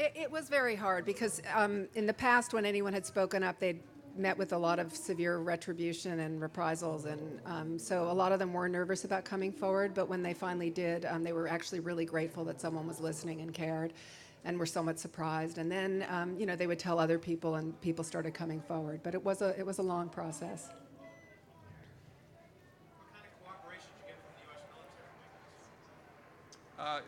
It was very hard because in the past, when anyone had spoken up, they'd met with a lot of severe retribution and reprisals, and so a lot of them were nervous about coming forward. But when they finally did, they were actually really grateful that someone was listening and cared, and were somewhat surprised. And then they would tell other people, and people started coming forward. But it was a long process. What kind of cooperation did you get from the U.S. military?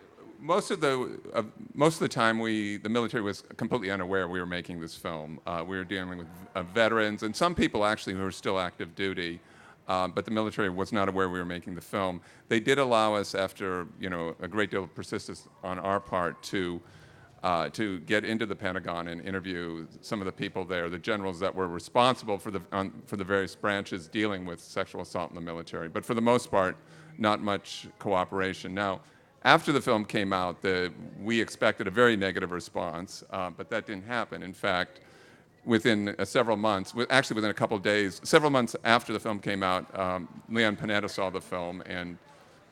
Most of the time, the military was completely unaware we were making this film. We were dealing with veterans and some people actually who were still active duty, but the military was not aware we were making the film. They did allow us, after a great deal of persistence on our part, to get into the Pentagon and interview some of the people there, the generals that were responsible for the various branches dealing with sexual assault in the military. But for the most part, not much cooperation. Now, after the film came out, we expected a very negative response, but that didn't happen. In fact, within several months, actually within a couple of days, several months after the film came out, Leon Panetta saw the film, and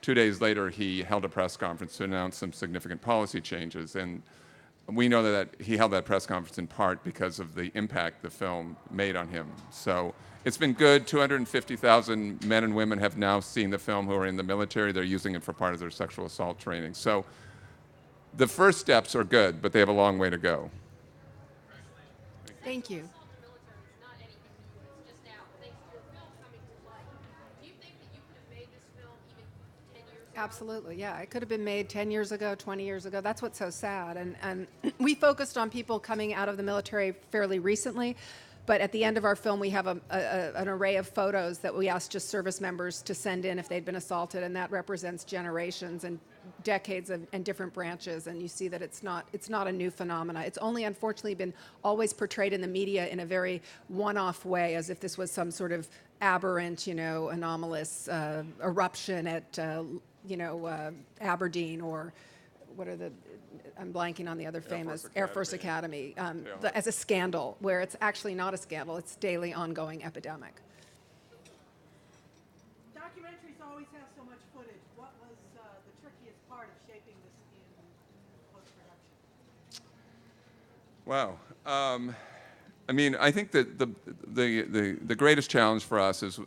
2 days later he held a press conference to announce some significant policy changes. And we know that he held that press conference in part because of the impact the film made on him. So it's been good. 250,000 men and women have now seen the film who are in the military. They're using it for part of their sexual assault training. So the first steps are good, but they have a long way to go. Thank you. Absolutely, yeah. It could have been made 10 years ago, 20 years ago. That's what's so sad. And we focused on people coming out of the military fairly recently, but at the end of our film, we have an array of photos that we asked just service members to send in if they'd been assaulted, and that represents generations and decades and different branches. And you see that it's not a new phenomena. It's only unfortunately been always portrayed in the media in a very one-off way, as if this was some sort of aberrant, anomalous eruption at Aberdeen, or I'm blanking on the other famous Air Force Academy, as a scandal, where it's actually not a scandal, it's daily ongoing epidemic. Documentaries always have so much footage. What was the trickiest part of shaping this in post-production? Wow. I think that the greatest challenge for us is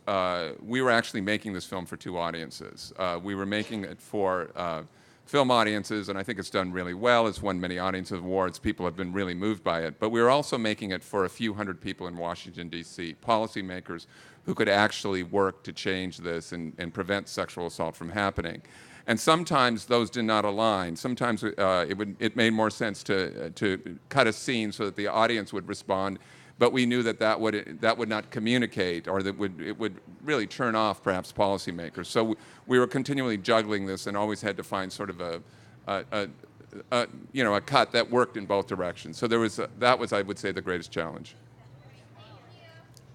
we were actually making this film for two audiences. We were making it for film audiences, and I think it's done really well. It's won many audience awards. People have been really moved by it. But we were also making it for a few hundred people in Washington, D.C., policymakers who could actually work to change this and prevent sexual assault from happening. And sometimes those did not align. Sometimes it made more sense to cut a scene so that the audience would respond, but we knew that would not communicate, or it would really turn off perhaps policymakers. So we were continually juggling this, and always had to find sort of a cut that worked in both directions. So that was, I would say, the greatest challenge.